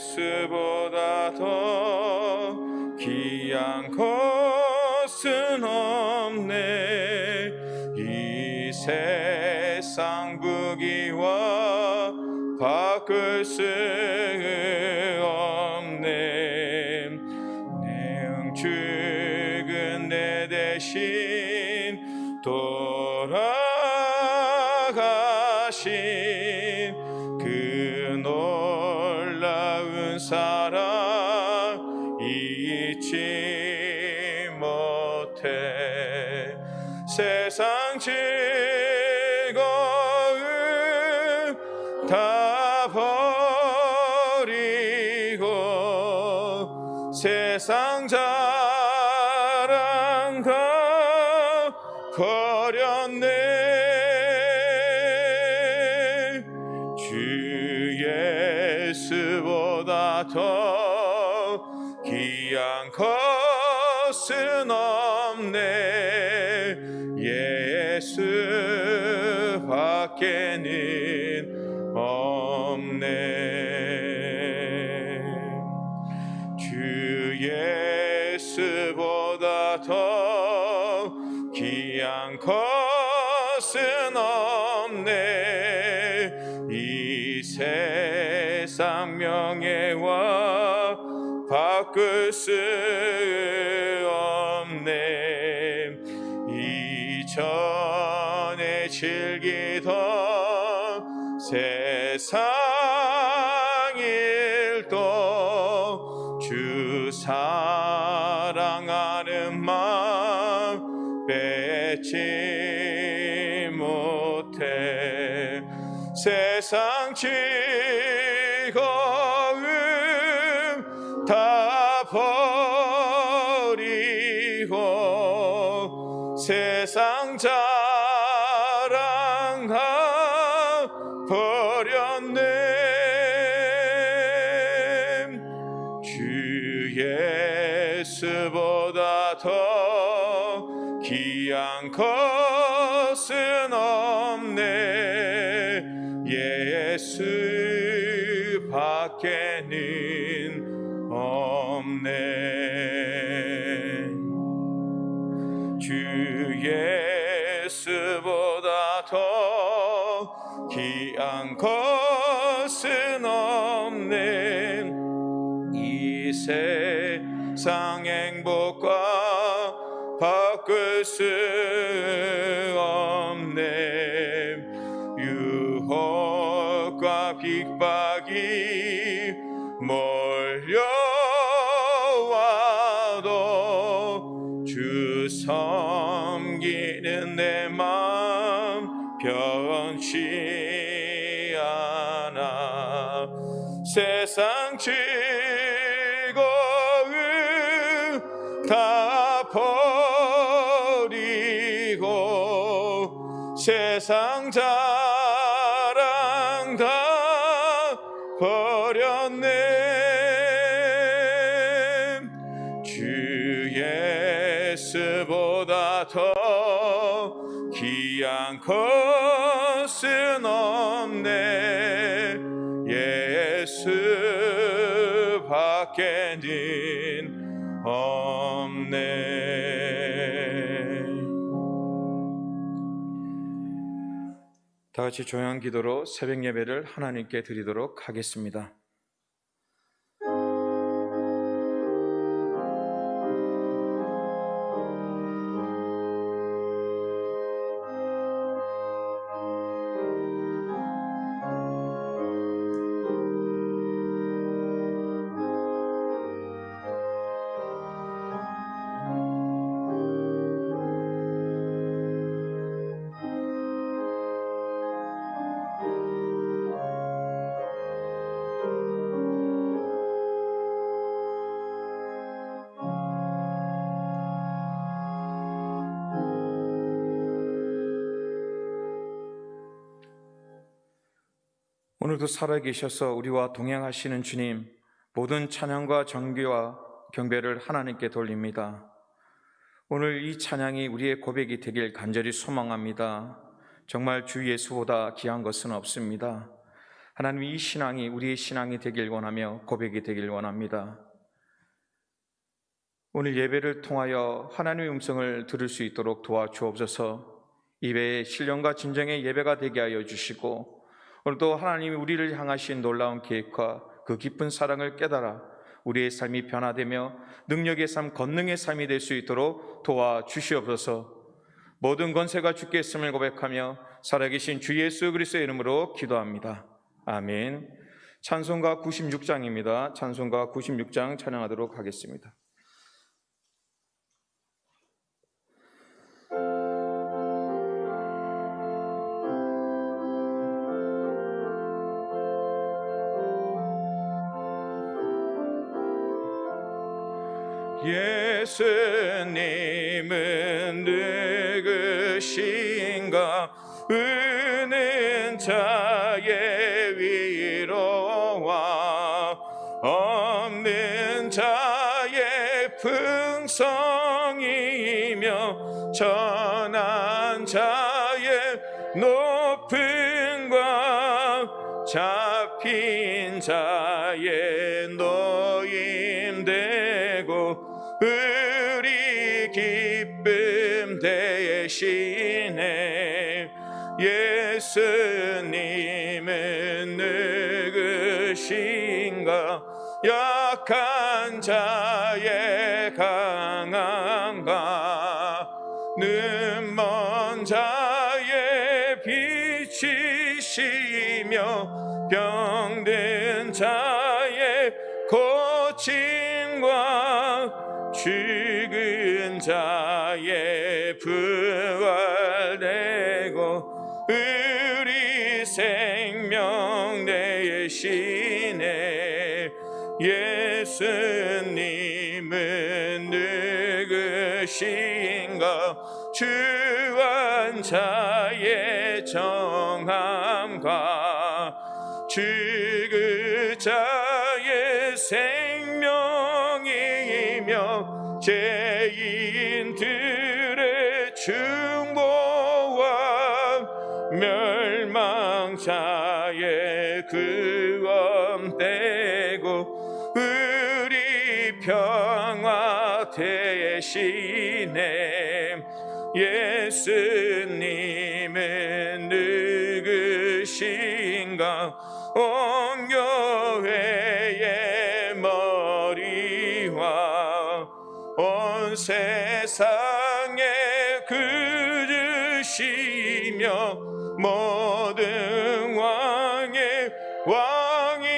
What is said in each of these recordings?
예수보다 더 귀한 것은 없네. 이 세상 부귀와 바꿀 수 없네. 내 죽은 내 대신 돌아가신 그 놀라운 사랑 잊지 못해. 세상 즐거움 다 버리고 세상 자랑 다 버렸네. 주 예수보다 더 귀한 것은 없네. 예수 밖에는 없네. 주 예수보다 더 귀한 것은 없네. 이 세상 명예와 바꿀 수 없네. 이전에 즐기던 세상 일도 주 사랑하는 마음 뺏지 못해. 세상 즐거움 다 버리고 세상 자랑 다 버렸네. 주 예수보다 더 귀한 것은 없네. 예수 밖에는 없네. 주 예수보다 더 귀한 것은 없네. 이 세상 행복과 바꿀 수 없네. 유혹과 핍박이 몰려와도 주 섬기는 내 마음 변치 않아. 세상 즐거움 다 버리고 세상 자랑 다 버렸네. 주 예수보다 더 귀한 것은 없네. 예수 밖에는 없네. 다 같이 조용한 기도로 새벽 예배를 하나님께 드리도록 하겠습니다. 오늘도 살아계셔서 우리와 동행하시는 주님, 모든 찬양과 정기와 경배를 하나님께 돌립니다. 오늘 이 찬양이 우리의 고백이 되길 간절히 소망합니다. 정말 주 예수보다 귀한 것은 없습니다. 하나님, 이 신앙이 우리의 신앙이 되길 원하며 고백이 되길 원합니다. 오늘 예배를 통하여 하나님의 음성을 들을 수 있도록 도와주옵소서. 예배의 신령과 진정의 예배가 되게 하여 주시고, 오늘도 하나님이 우리를 향하신 놀라운 계획과 그 깊은 사랑을 깨달아 우리의 삶이 변화되며 능력의 삶, 권능의 삶이 될 수 있도록 도와주시옵소서. 모든 권세가 주께 있음을 고백하며 살아계신 주 예수 그리스도의 이름으로 기도합니다. 아멘. 찬송가 96장입니다. 찬송가 96장 찬양하도록 하겠습니다. 예수님은 누구신가? 우는 자의 위로와 없는 자의 풍성이며 전한 자의 높음과 잡힌 자의 노임되고 우리 기쁨 되시네. 예수님은 누구신가? 약한 자의 강함과 눈먼 자의 빛이시며 병든 자의 고침과 죽은 자의 부활되고 우리 생명 되시네. 예수님은 누구신가? 주한 자의 정함과 죽은 자의 생명이며 죄인들의 중보와 멸망자의 구원되고 우리 평화 되시네. 예수님은 누구신가? 온 교회의 머리와 온 세상에 그르시며 모든 왕의 왕이요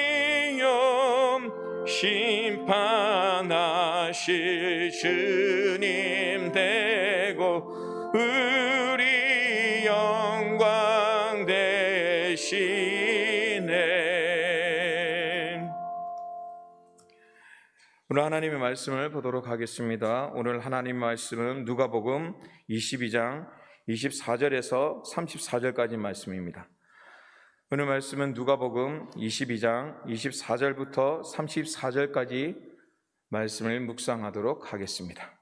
심판하실 주님 되고 우리 영광 되시네. 오늘 하나님의 말씀을 보도록 하겠습니다. 오늘 하나님의 말씀은 누가복음 22장 24절에서 34절까지 말씀입니다. 오늘 말씀은 누가복음 22장 24절부터 34절까지 말씀을 묵상하도록 하겠습니다.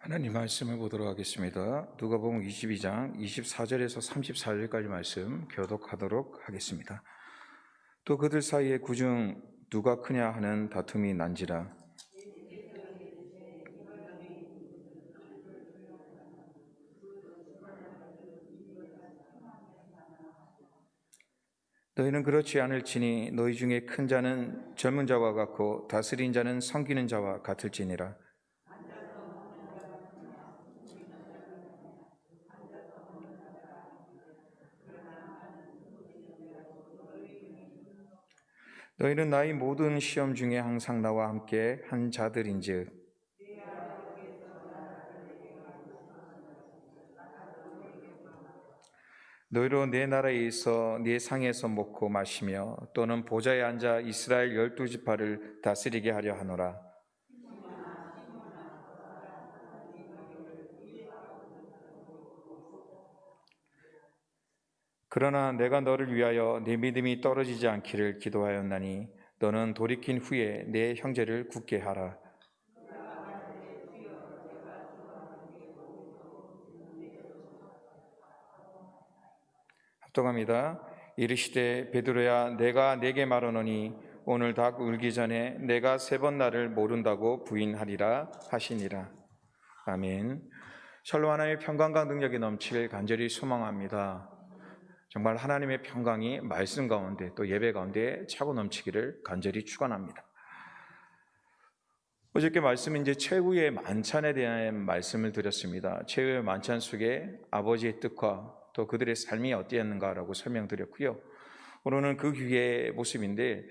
하나님 말씀을 보도록 하겠습니다. 누가복음 22장 24절에서 34절까지 말씀 교독하도록 하겠습니다. 또 그들 사이에 구중 누가 크냐 하는 다툼이 난지라. 너희는 그렇지 않을지니 너희 중에 큰 자는 젊은 자와 같고 다스린 자는 섬기는 자와 같을지니라. 너희는 나의 모든 시험 중에 항상 나와 함께 한 자들인즉 너희로 내 나라에 있어 네 상에서 먹고 마시며 또는 보좌에 앉아 이스라엘 12지파를 다스리게 하려 하노라. 그러나 내가 너를 위하여 네 믿음이 떨어지지 않기를 기도하였나니 너는 돌이킨 후에 내 형제를 굳게 하라. 합독합니다. 이르시되 베드로야 내가 네게 말하노니 오늘 닭 울기 전에 내가 3번 나를 모른다고 부인하리라 하시니라. 아멘. 샬롬. 하나님의 평강과 능력이 넘칠 간절히 소망합니다. 정말 하나님의 평강이 말씀 가운데 또 예배 가운데 차고 넘치기를 간절히 축원합니다. 어저께 말씀은 이제 최후의 만찬에 대한 말씀을 드렸습니다. 최후의 만찬 속에 아버지의 뜻과 또 그들의 삶이 어땠는가라고 설명드렸고요. 오늘은 그 후의 모습인데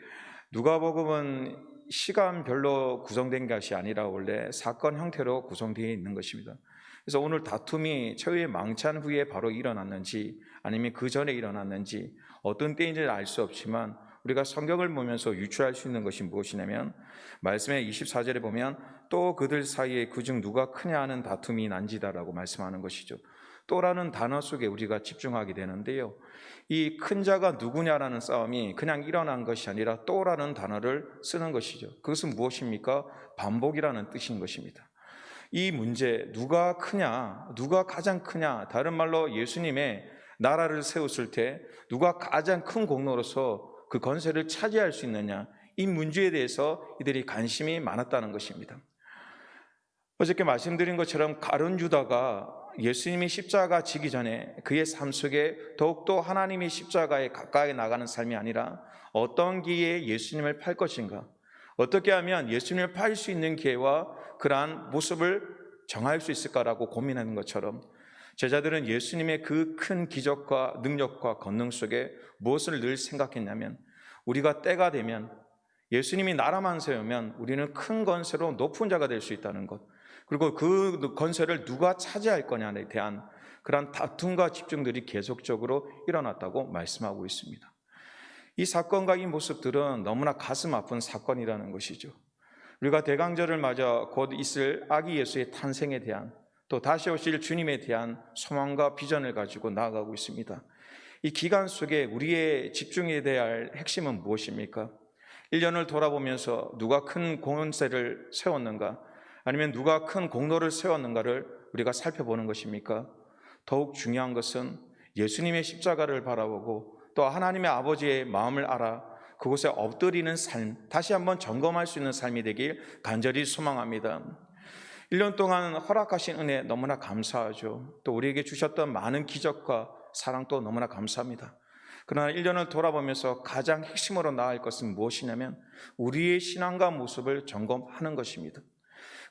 누가복음은 시간별로 구성된 것이 아니라 원래 사건 형태로 구성되어 있는 것입니다. 그래서 오늘 다툼이 최후의 망찬 후에 바로 일어났는지 아니면 그 전에 일어났는지 어떤 때인지는 알 수 없지만 우리가 성경을 보면서 유추할 수 있는 것이 무엇이냐면 말씀의 24절에 보면 또 그들 사이에 그중 누가 크냐 하는 다툼이 난지다라고 말씀하는 것이죠. 또라는 단어 속에 우리가 집중하게 되는데요. 이 큰 자가 누구냐라는 싸움이 그냥 일어난 것이 아니라 또라는 단어를 쓰는 것이죠. 그것은 무엇입니까? 반복이라는 뜻인 것입니다. 이 문제, 누가 크냐, 누가 가장 크냐, 다른 말로 예수님의 나라를 세웠을 때 누가 가장 큰 공로로서 그 권세를 차지할 수 있느냐, 이 문제에 대해서 이들이 관심이 많았다는 것입니다. 어저께 말씀드린 것처럼 가룟 유다가 예수님이 십자가 지기 전에 그의 삶 속에 더욱더 하나님의 십자가에 가까이 나가는 삶이 아니라 어떤 기회에 예수님을 팔 것인가, 어떻게 하면 예수님을 팔 수 있는 기회와 그러한 모습을 정할 수 있을까라고 고민하는 것처럼 제자들은 예수님의 그 큰 기적과 능력과 권능 속에 무엇을 늘 생각했냐면 우리가 때가 되면 예수님이 나라만 세우면 우리는 큰 권세로 높은 자가 될 수 있다는 것, 그리고 그 권세를 누가 차지할 거냐에 대한 그런 다툼과 집중들이 계속적으로 일어났다고 말씀하고 있습니다. 이 사건과 이 모습들은 너무나 가슴 아픈 사건이라는 것이죠. 우리가 대강절을 맞아 곧 있을 아기 예수의 탄생에 대한 또 다시 오실 주님에 대한 소망과 비전을 가지고 나아가고 있습니다. 이 기간 속에 우리의 집중해야 할 핵심은 무엇입니까? 1년을 돌아보면서 누가 큰 권세를 세웠는가, 아니면 누가 큰 공로를 세웠는가를 우리가 살펴보는 것입니까? 더욱 중요한 것은 예수님의 십자가를 바라보고 또 하나님의 아버지의 마음을 알아 그곳에 엎드리는 삶, 다시 한번 점검할 수 있는 삶이 되길 간절히 소망합니다. 1년 동안 허락하신 은혜 너무나 감사하죠. 또 우리에게 주셨던 많은 기적과 사랑도 너무나 감사합니다. 그러나 1년을 돌아보면서 가장 핵심으로 나아갈 것은 무엇이냐면 우리의 신앙과 모습을 점검하는 것입니다.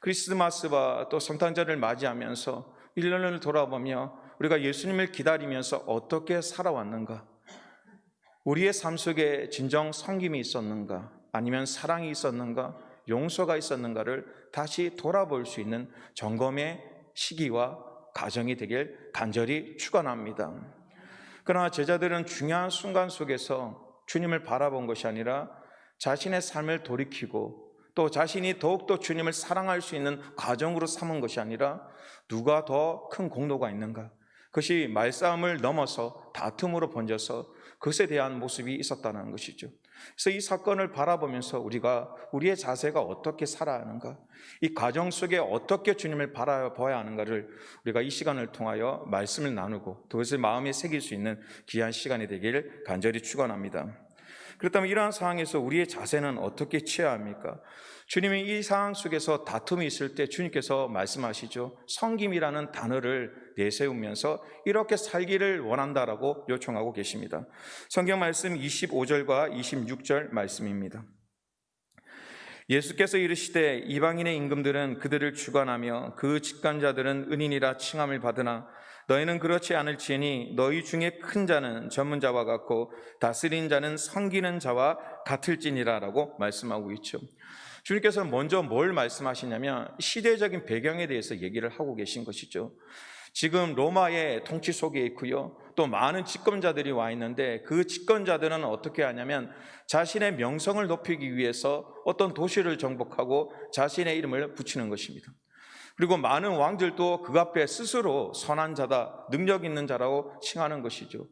크리스마스와 또 성탄절을 맞이하면서 1년을 돌아보며 우리가 예수님을 기다리면서 어떻게 살아왔는가, 우리의 삶 속에 진정 섬김이 있었는가, 아니면 사랑이 있었는가, 용서가 있었는가를 다시 돌아볼 수 있는 점검의 시기와 과정이 되길 간절히 축원합니다. 그러나 제자들은 중요한 순간 속에서 주님을 바라본 것이 아니라 자신의 삶을 돌이키고 또 자신이 더욱더 주님을 사랑할 수 있는 과정으로 삼은 것이 아니라 누가 더 큰 공로가 있는가, 그것이 말싸움을 넘어서 다툼으로 번져서 그것에 대한 모습이 있었다는 것이죠. 그래서 이 사건을 바라보면서 우리가 우리의 자세가 어떻게 살아야 하는가, 이 과정 속에 어떻게 주님을 바라봐야 하는가를 우리가 이 시간을 통하여 말씀을 나누고 그것을 마음에 새길 수 있는 귀한 시간이 되기를 간절히 축원합니다. 그렇다면 이러한 상황에서 우리의 자세는 어떻게 취해야 합니까? 주님이 이 상황 속에서 다툼이 있을 때 주님께서 말씀하시죠. 섬김이라는 단어를 내세우면서 이렇게 살기를 원한다라고 요청하고 계십니다. 성경 말씀 25절과 26절 말씀입니다. 예수께서 이르시되 이방인의 임금들은 그들을 주관하며 그 직관자들은 은인이라 칭함을 받으나 너희는 그렇지 않을지니 너희 중에 큰 자는 전문자와 같고 다스린 자는 섬기는 자와 같을지니라 라고 말씀하고 있죠. 주님께서 먼저 뭘 말씀하시냐면 시대적인 배경에 대해서 얘기를 하고 계신 것이죠. 지금 로마의 통치 속에 있고요, 또 많은 집권자들이 와 있는데 그 집권자들은 어떻게 하냐면 자신의 명성을 높이기 위해서 어떤 도시를 정복하고 자신의 이름을 붙이는 것입니다. 그리고 많은 왕들도 그 앞에 스스로 선한 자다, 능력 있는 자라고 칭하는 것이죠.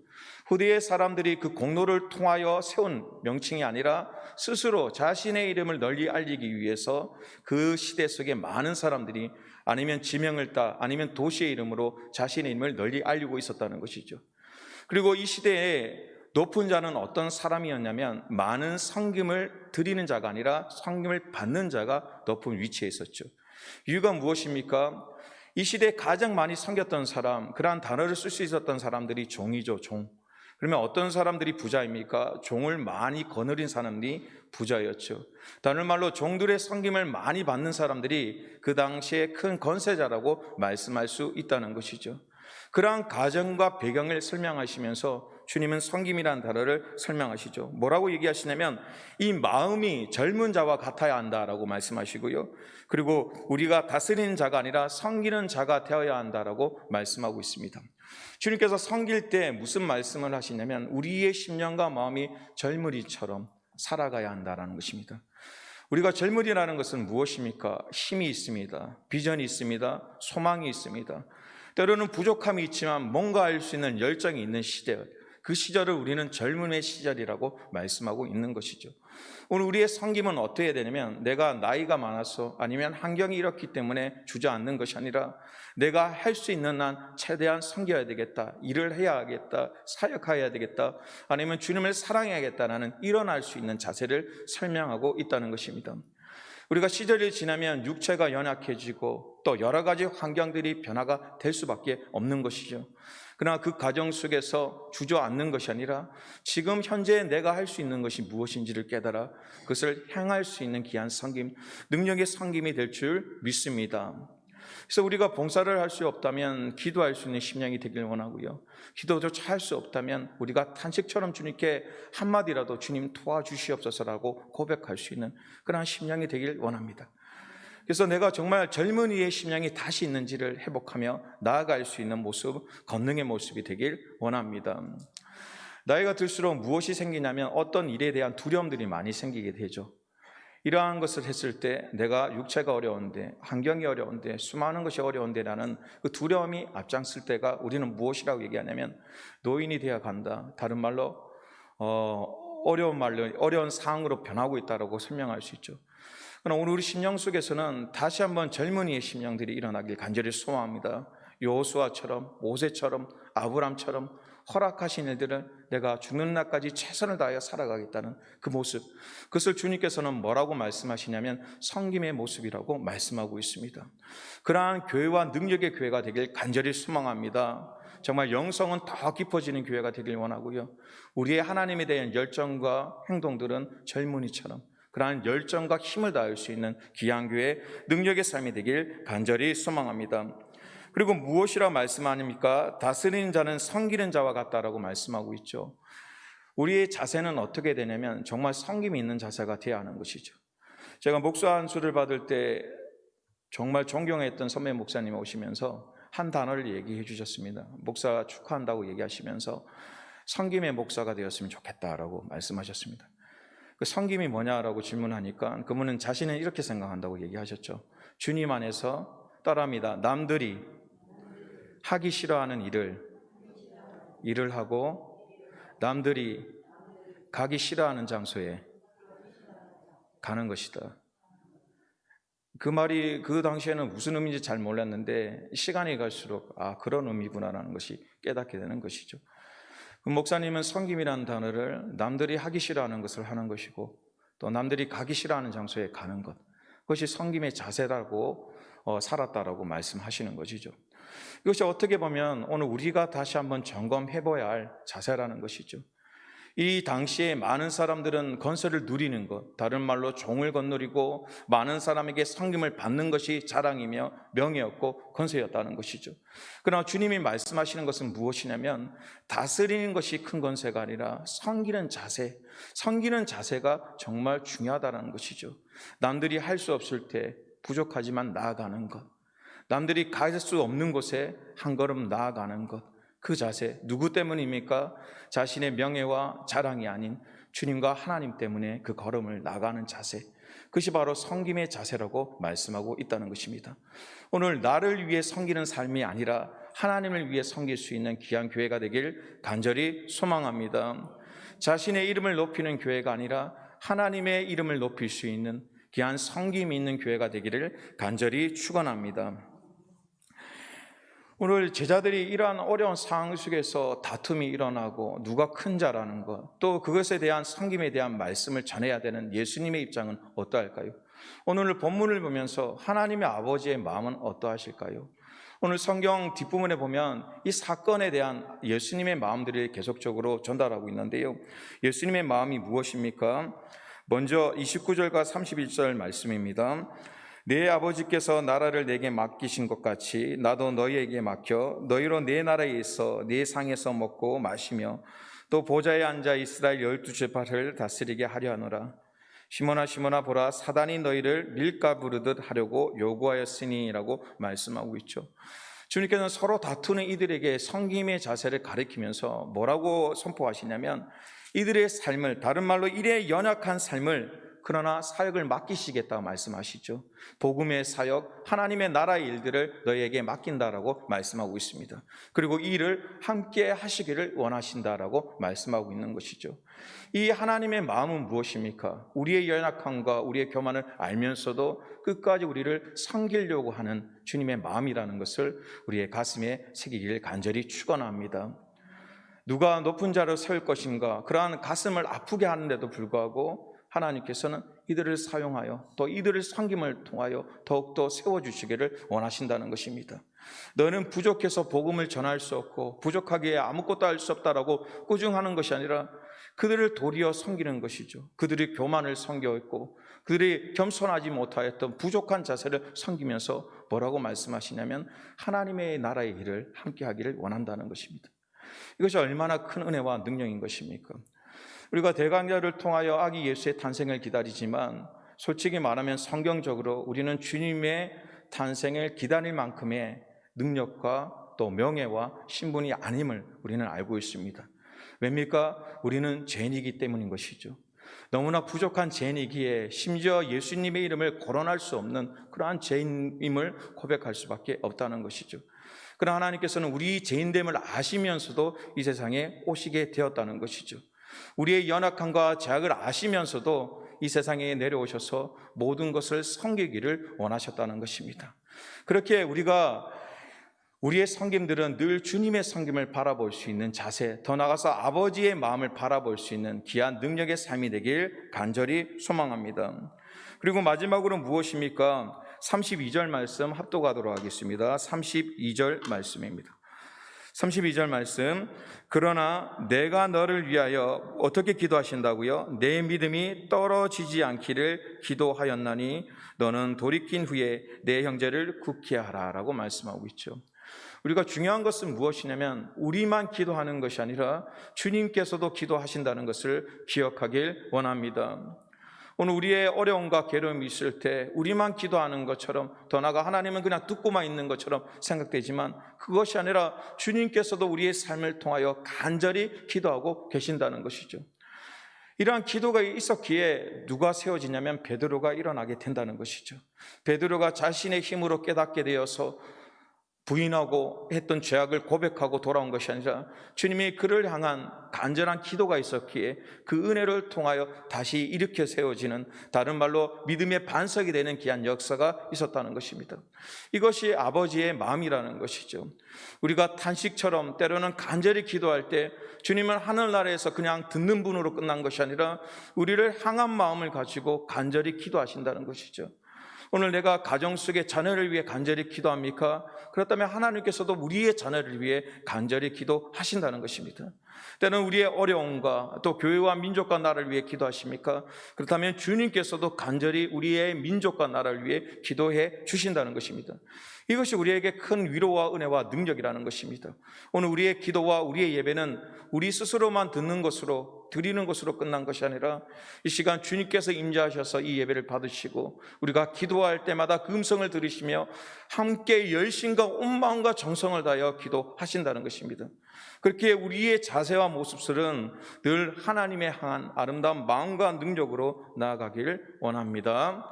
후대의 사람들이 그 공로를 통하여 세운 명칭이 아니라 스스로 자신의 이름을 널리 알리기 위해서 그 시대 속에 많은 사람들이 아니면 지명을 따 아니면 도시의 이름으로 자신의 이름을 널리 알리고 있었다는 것이죠. 그리고 이 시대에 높은 자는 어떤 사람이었냐면 많은 섬김을 드리는 자가 아니라 섬김을 받는 자가 높은 위치에 있었죠. 이유가 무엇입니까? 이 시대에 가장 많이 섬겼던 사람, 그러한 단어를 쓸 수 있었던 사람들이 종이죠, 종. 그러면 어떤 사람들이 부자입니까? 종을 많이 거느린 사람들이 부자였죠. 다른 말로 종들의 섬김을 많이 받는 사람들이 그 당시에 큰 권세자라고 말씀할 수 있다는 것이죠. 그러한 가정과 배경을 설명하시면서 주님은 섬김이라는 단어를 설명하시죠. 뭐라고 얘기하시냐면 이 마음이 젊은 자와 같아야 한다라고 말씀하시고요, 그리고 우리가 다스리는 자가 아니라 섬기는 자가 되어야 한다라고 말씀하고 있습니다. 주님께서 섬길 때 무슨 말씀을 하시냐면 우리의 심령과 마음이 젊은이처럼 살아가야 한다라는 것입니다. 우리가 젊은이라는 것은 무엇입니까? 힘이 있습니다. 비전이 있습니다. 소망이 있습니다. 때로는 부족함이 있지만 뭔가 할 수 있는 열정이 있는 시대, 그 시절을 우리는 젊음의 시절이라고 말씀하고 있는 것이죠. 오늘 우리의 섬김은 어떻게 해야 되냐면 내가 나이가 많아서 아니면 환경이 이렇기 때문에 주저앉는 것이 아니라 내가 할 수 있는 한 최대한 섬겨야 되겠다, 일을 해야 하겠다, 사역해야 되겠다, 아니면 주님을 사랑해야겠다라는 일어날 수 있는 자세를 설명하고 있다는 것입니다. 우리가 시절이 지나면 육체가 연약해지고 또 여러 가지 환경들이 변화가 될 수밖에 없는 것이죠. 그러나 그 과정 속에서 주저앉는 것이 아니라 지금 현재 내가 할 수 있는 것이 무엇인지를 깨달아 그것을 행할 수 있는 귀한 섬김, 능력의 섬김이 될 줄 믿습니다. 그래서 우리가 봉사를 할 수 없다면 기도할 수 있는 심령이 되길 원하고요, 기도조차 할 수 없다면 우리가 탄식처럼 주님께 한마디라도 주님 도와주시옵소서라고 고백할 수 있는 그런 심령이 되길 원합니다. 그래서 내가 정말 젊은이의 심령이 다시 있는지를 회복하며 나아갈 수 있는 모습, 권능의 모습이 되길 원합니다. 나이가 들수록 무엇이 생기냐면 어떤 일에 대한 두려움들이 많이 생기게 되죠. 이러한 것을 했을 때 내가 육체가 어려운데, 환경이 어려운데, 수많은 것이 어려운데 라는 그 두려움이 앞장설 때가 우리는 무엇이라고 얘기하냐면 노인이 되어 간다, 다른 말로 어려운 상황으로 변하고 있다고 설명할 수 있죠. 그러나 오늘 우리 심령 속에서는 다시 한번 젊은이의 심령들이 일어나길 간절히 소망합니다. 여호수아처럼, 모세처럼, 아브람처럼 허락하신 일들을 내가 죽는 날까지 최선을 다하여 살아가겠다는 그 모습, 그것을 주님께서는 뭐라고 말씀하시냐면 섬김의 모습이라고 말씀하고 있습니다. 그러한 교회와 능력의 교회가 되길 간절히 소망합니다. 정말 영성은 더 깊어지는 교회가 되길 원하고요, 우리의 하나님에 대한 열정과 행동들은 젊은이처럼 그러한 열정과 힘을 다할 수 있는 귀한 교회, 능력의 삶이 되길 간절히 소망합니다. 그리고 무엇이라고 말씀하십니까? 다스리는 자는 섬기는 자와 같다라고 말씀하고 있죠. 우리의 자세는 어떻게 되냐면 정말 섬김이 있는 자세가 되어야 하는 것이죠. 제가 목사 안수를 받을 때 정말 존경했던 선배 목사님 오시면서 한 단어를 얘기해 주셨습니다. 목사 축하한다고 얘기하시면서 섬김의 목사가 되었으면 좋겠다라고 말씀하셨습니다. 그 섬김이 뭐냐라고 질문하니까 그분은 자신은 이렇게 생각한다고 얘기하셨죠. 주님 안에서 따라합니다. 남들이 하기 싫어하는 일을 하고 남들이 가기 싫어하는 장소에 가는 것이다. 그 말이 그 당시에는 무슨 의미인지 잘 몰랐는데 시간이 갈수록 그런 의미구나라는 것이 깨닫게 되는 것이죠. 그 목사님은 섬김이라는 단어를 남들이 하기 싫어하는 것을 하는 것이고 또 남들이 가기 싫어하는 장소에 가는 것, 그것이 섬김의 자세라고 살았다라고 말씀하시는 것이죠. 이것이 어떻게 보면 오늘 우리가 다시 한번 점검해 봐야 할 자세라는 것이죠. 이 당시에 많은 사람들은 건설을 누리는 것, 다른 말로 종을 거느리고 많은 사람에게 섬김을 받는 것이 자랑이며 명예였고 건설이었다는 것이죠. 그러나 주님이 말씀하시는 것은 무엇이냐면 다스리는 것이 큰 건설가 아니라 섬기는 자세, 섬기는 자세가 정말 중요하다는 것이죠. 남들이 할 수 없을 때 부족하지만 나아가는 것, 남들이 갈 수 없는 곳에 한 걸음 나아가는 것, 그 자세 누구 때문입니까? 자신의 명예와 자랑이 아닌 주님과 하나님 때문에 그 걸음을 나가는 자세, 그것이 바로 섬김의 자세라고 말씀하고 있다는 것입니다. 오늘 나를 위해 섬기는 삶이 아니라 하나님을 위해 섬길 수 있는 귀한 교회가 되길 간절히 소망합니다. 자신의 이름을 높이는 교회가 아니라 하나님의 이름을 높일 수 있는 귀한 섬김이 있는 교회가 되기를 간절히 축원합니다. 오늘 제자들이 이러한 어려운 상황 속에서 다툼이 일어나고 누가 큰 자라는 것, 또 그것에 대한 섬김에 대한 말씀을 전해야 되는 예수님의 입장은 어떠할까요? 오늘 본문을 보면서 하나님의 아버지의 마음은 어떠하실까요? 오늘 성경 뒷부분에 보면 이 사건에 대한 예수님의 마음들이 계속적으로 전달하고 있는데요. 예수님의 마음이 무엇입니까? 먼저 29절과 31절 말씀입니다. 내 아버지께서 나라를 내게 맡기신 것 같이 나도 너희에게 맡겨 너희로 내 나라에 있어 내 상에서 먹고 마시며 또 보좌에 앉아 이스라엘 12지파를 다스리게 하려 하노라. 시몬아 시몬아 보라, 사단이 너희를 밀가부르듯 하려고 요구하였으니라고 말씀하고 있죠. 주님께서는 서로 다투는 이들에게 섬김의 자세를 가르치면서 뭐라고 선포하시냐면 이들의 삶을, 다른 말로 이의 연약한 삶을 그러나 사역을 맡기시겠다고 말씀하시죠. 복음의 사역, 하나님의 나라의 일들을 너희에게 맡긴다라고 말씀하고 있습니다. 그리고 이 일을 함께 하시기를 원하신다라고 말씀하고 있는 것이죠. 이 하나님의 마음은 무엇입니까? 우리의 연약함과 우리의 교만을 알면서도 끝까지 우리를 섬기려고 하는 주님의 마음이라는 것을 우리의 가슴에 새기기를 간절히 축원합니다. 누가 높은 자를 세울 것인가, 그러한 가슴을 아프게 하는데도 불구하고 하나님께서는 이들을 사용하여 또 이들을 섬김을 통하여 더욱더 세워주시기를 원하신다는 것입니다. 너는 부족해서 복음을 전할 수 없고 부족하기에 아무것도 할 수 없다라고 꾸중하는 것이 아니라 그들을 도리어 섬기는 것이죠. 그들이 교만을 섬겨했고 그들이 겸손하지 못하였던 부족한 자세를 섬기면서 뭐라고 말씀하시냐면 하나님의 나라의 일을 함께 하기를 원한다는 것입니다. 이것이 얼마나 큰 은혜와 능력인 것입니까? 우리가 대강자를 통하여 아기 예수의 탄생을 기다리지만 솔직히 말하면 성경적으로 우리는 주님의 탄생을 기다릴 만큼의 능력과 또 명예와 신분이 아님을 우리는 알고 있습니다. 왜입니까? 우리는 죄인이기 때문인 것이죠. 너무나 부족한 죄인이기에 심지어 예수님의 이름을 거론할 수 없는 그러한 죄인임을 고백할 수밖에 없다는 것이죠. 그러나 하나님께서는 우리 죄인됨을 아시면서도 이 세상에 오시게 되었다는 것이죠. 우리의 연약함과 죄악을 아시면서도 이 세상에 내려오셔서 모든 것을 섬기기를 원하셨다는 것입니다. 그렇게 우리의 섬김들은 늘 주님의 섬김을 바라볼 수 있는 자세, 더 나아가서 아버지의 마음을 바라볼 수 있는 귀한 능력의 삶이 되길 간절히 소망합니다. 그리고 마지막으로 무엇입니까? 32절 말씀 합독하도록 하겠습니다. 32절 말씀입니다. 32절 말씀, 그러나 내가 너를 위하여 어떻게 기도하신다고요? 내 믿음이 떨어지지 않기를 기도하였나니 너는 돌이킨 후에 내 형제를 굳게 하라 라고 말씀하고 있죠. 우리가 중요한 것은 무엇이냐면 우리만 기도하는 것이 아니라 주님께서도 기도하신다는 것을 기억하길 원합니다. 오늘 우리의 어려움과 괴로움이 있을 때 우리만 기도하는 것처럼, 더 나아가 하나님은 그냥 듣고만 있는 것처럼 생각되지만 그것이 아니라 주님께서도 우리의 삶을 통하여 간절히 기도하고 계신다는 것이죠. 이러한 기도가 있었기에 누가 세워지냐면 베드로가 일어나게 된다는 것이죠. 베드로가 자신의 힘으로 깨닫게 되어서 부인하고 했던 죄악을 고백하고 돌아온 것이 아니라 주님이 그를 향한 간절한 기도가 있었기에 그 은혜를 통하여 다시 일으켜 세워지는, 다른 말로 믿음의 반석이 되는 귀한 역사가 있었다는 것입니다. 이것이 아버지의 마음이라는 것이죠. 우리가 탄식처럼 때로는 간절히 기도할 때 주님은 하늘나라에서 그냥 듣는 분으로 끝난 것이 아니라 우리를 향한 마음을 가지고 간절히 기도하신다는 것이죠. 오늘 내가 가정 속의 자녀를 위해 간절히 기도합니까? 그렇다면 하나님께서도 우리의 자녀를 위해 간절히 기도하신다는 것입니다. 때는 우리의 어려움과 또 교회와 민족과 나라를 위해 기도하십니까? 그렇다면 주님께서도 간절히 우리의 민족과 나라를 위해 기도해 주신다는 것입니다. 이것이 우리에게 큰 위로와 은혜와 능력이라는 것입니다. 오늘 우리의 기도와 우리의 예배는 우리 스스로만 듣는 것으로, 드리는 것으로 끝난 것이 아니라 이 시간 주님께서 임재하셔서 이 예배를 받으시고 우리가 기도할 때마다 그 음성을 들으시며 함께 열심과 온 마음과 정성을 다하여 기도하신다는 것입니다. 그렇게 우리의 자세와 모습들은 늘 하나님에 향한 아름다운 마음과 능력으로 나아가길 원합니다.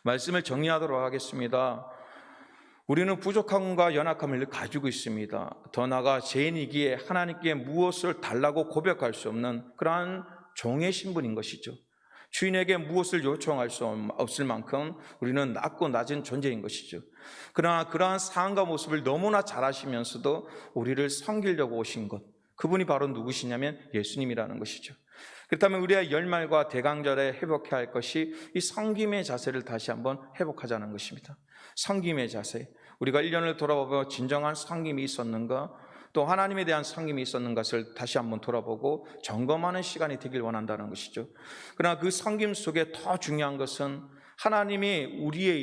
말씀을 정리하도록 하겠습니다. 우리는 부족함과 연약함을 가지고 있습니다. 더 나아가 죄인이기에 하나님께 무엇을 달라고 고백할 수 없는 그러한 종의 신분인 것이죠. 주인에게 무엇을 요청할 수 없을 만큼 우리는 낮고 낮은 존재인 것이죠. 그러나 그러한 상황과 모습을 너무나 잘 아시면서도 우리를 섬기려고 오신 것, 그분이 바로 누구시냐면 예수님이라는 것이죠. 그렇다면 우리의 열말과 대강절에 회복해야 할 것이 이 섬김의 자세를 다시 한번 회복하자는 것입니다. 섬김의 자세, 우리가 1년을 돌아보며 진정한 섬김이 있었는가, 또 하나님에 대한 섬김이 있었는 것을 다시 한번 돌아보고 점검하는 시간이 되길 원한다는 것이죠. 그러나 그 섬김 속에 더 중요한 것은 하나님이 우리의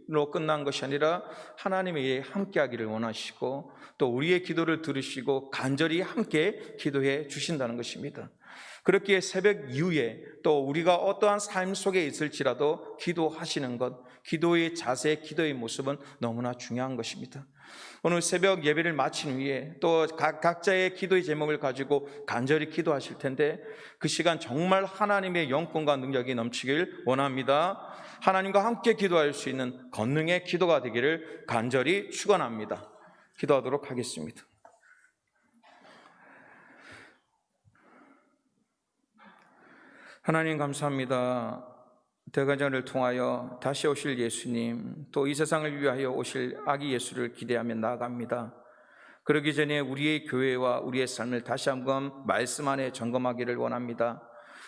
일로 끝난 것이 아니라 하나님의 함께하기를 원하시고 또 우리의 기도를 들으시고 간절히 함께 기도해 주신다는 것입니다. 그렇기에 새벽 이후에 또 우리가 어떠한 삶 속에 있을지라도 기도하시는 것, 기도의 자세, 기도의 모습은 너무나 중요한 것입니다. 오늘 새벽 예배를 마친 후에 또 각자의 기도의 제목을 가지고 간절히 기도하실 텐데 그 시간 정말 하나님의 영권과 능력이 넘치길 원합니다. 하나님과 함께 기도할 수 있는 권능의 기도가 되기를 간절히 축원합니다. 기도하도록 하겠습니다. 하나님 감사합니다. 대가전을 통하여 다시 오실 예수님, 또 이 세상을 위하여 오실 아기 예수를 기대하며 나아갑니다. 그러기 전에 우리의 교회와 우리의 삶을 다시 한번 말씀 안에 점검하기를 원합니다.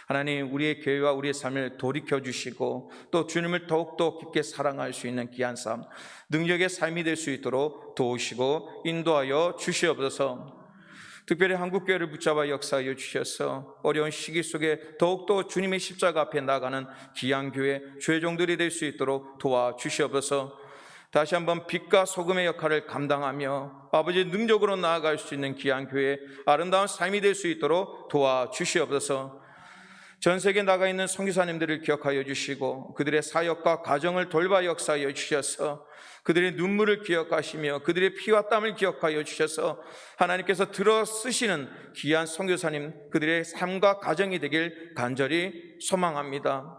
하나님, 우리의 교회와 우리의 삶을 돌이켜주시고 또 주님을 더욱더 깊게 사랑할 수 있는 귀한 삶, 능력의 삶이 될 수 있도록 도우시고 인도하여 주시옵소서. 특별히 한국교회를 붙잡아 역사하여 주셔서 어려운 시기 속에 더욱더 주님의 십자가 앞에 나가는 귀한 교회, 주의 종들이 될 수 있도록 도와주시옵소서. 다시 한번 빛과 소금의 역할을 감당하며 아버지의 능력으로 나아갈 수 있는 귀한 교회, 아름다운 삶이 될 수 있도록 도와주시옵소서. 전 세계에 나가 있는 선교사님들을 기억하여 주시고 그들의 사역과 가정을 돌봐 역사하여 주셔서 그들의 눈물을 기억하시며 그들의 피와 땀을 기억하여 주셔서 하나님께서 들어 쓰시는 귀한 선교사님, 그들의 삶과 가정이 되길 간절히 소망합니다.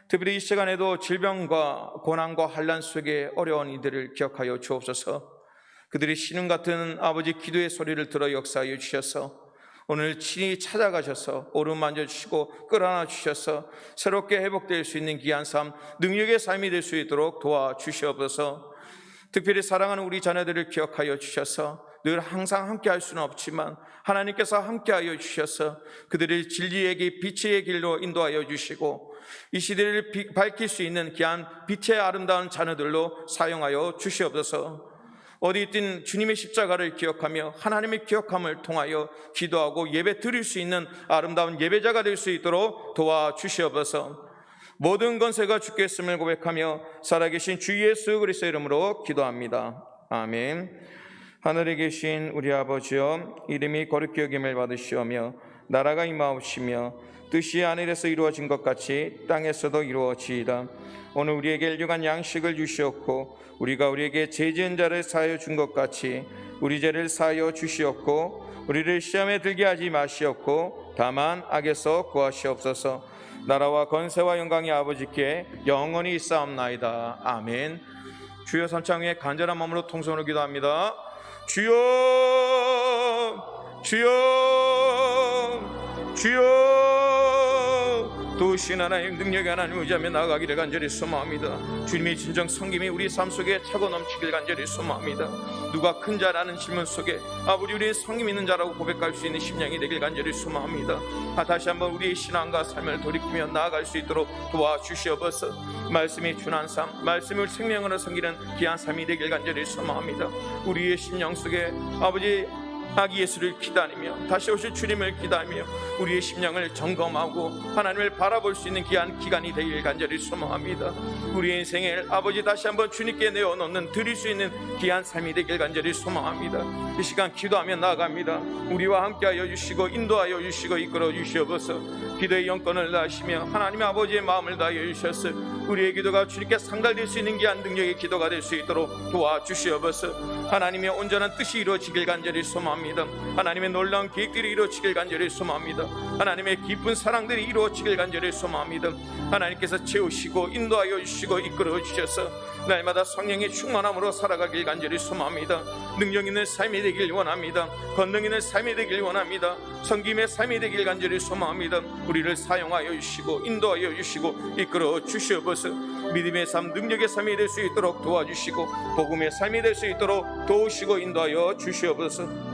특별히 이 시간에도 질병과 고난과 환난 속에 어려운 이들을 기억하여 주옵소서. 그들이 신음 같은 아버지 기도의 소리를 들어 역사하여 주셔서 오늘 친히 찾아가셔서 오른만져 주시고 끌어안아 주셔서 새롭게 회복될 수 있는 귀한 삶, 능력의 삶이 될 수 있도록 도와주시옵소서. 특별히 사랑하는 우리 자녀들을 기억하여 주셔서 늘 항상 함께 할 수는 없지만 하나님께서 함께하여 주셔서 그들을 진리의 길, 빛의 길로 인도하여 주시고 이 시대를 밝힐 수 있는 귀한 빛의 아름다운 자녀들로 사용하여 주시옵소서. 어디 있든 주님의 십자가를 기억하며 하나님의 기억함을 통하여 기도하고 예배 드릴 수 있는 아름다운 예배자가 될 수 있도록 도와주시옵소서. 모든 권세가 주께 있음을 고백하며 살아계신 주 예수 그리스도의 이름으로 기도합니다. 아멘. 하늘에 계신 우리 아버지여, 이름이 거룩히 여김을 받으시오며 나라가 임하옵시며 뜻이 하늘에서 이루어진 것 같이 땅에서도 이루어지이다. 오늘 우리에게 일용할 양식을 주시옵고 우리가 우리에게 죄 지은 자를 사하여 준 것 같이 우리 죄를 사하여 주시옵고 우리를 시험에 들게 하지 마시옵고 다만 악에서 구하시옵소서. 나라와 권세와 영광이 아버지께 영원히 있사옵나이다. 아멘. 주여 삼창 위에 간절한 마음으로 통성으로 기도합니다. 주여, 주여, 주여. 도우신 하나님, 능력의 하나님 의지하며 나아가기를 간절히 소망합니다. 주님의 진정 성김이 우리 삶 속에 차고 넘치길 간절히 소망합니다. 누가 큰 자라는 질문 속에 아버지 우리의 성김 있는 자라고 고백할 수 있는 심령이 되길 간절히 소망합니다. 다시 한번 우리의 신앙과 삶을 돌이키며 나아갈 수 있도록 도와주시옵소서. 말씀이 준한 삶, 말씀을 생명으로 섬기는 귀한 삶이 되길 간절히 소망합니다. 우리의 심령 속에 아버지 아기 예수를 기다리며 다시 오실 주님을 기다리며 우리의 심령을 점검하고 하나님을 바라볼 수 있는 귀한 기간이 되길 간절히 소망합니다. 우리의 인생을 아버지 다시 한번 주님께 내어놓는 드릴 수 있는 귀한 삶이 되길 간절히 소망합니다. 이 시간 기도하며 나아갑니다. 우리와 함께하여 주시고 인도하여 주시고 이끌어 주시옵소서. 기도의 영권을 다하시며 하나님의 아버지의 마음을 다하여 주셔서 우리의 기도가 주님께 상달될 수 있는 귀한 능력의 기도가 될 수 있도록 도와주시옵소서. 하나님의 온전한 뜻이 이루어지길 간절히 소망합니다. 하나님의 놀라운 계획들이 이루어지길 간절히 소망합니다. 하나님의 깊은 사랑들이 이루어지길 간절히 소망합니다. 하나님께서 채우시고 인도하여 주시고 이끌어 주셔서 날마다 성령의 충만함으로 살아가길 간절히 소망합니다. 능력 있는 삶이 되길 원합니다. 권능 있는 삶이 되길 원합니다. 섬김의 삶이 되길 간절히 소망합니다. 우리를 사용하여 주시고 인도하여 주시고 이끌어 주시옵소서. 믿음의 삶, 능력의 삶이 될 수 있도록 도와주시고 복음의 삶이 될 수 있도록 도우시고 인도하여 주시옵소서.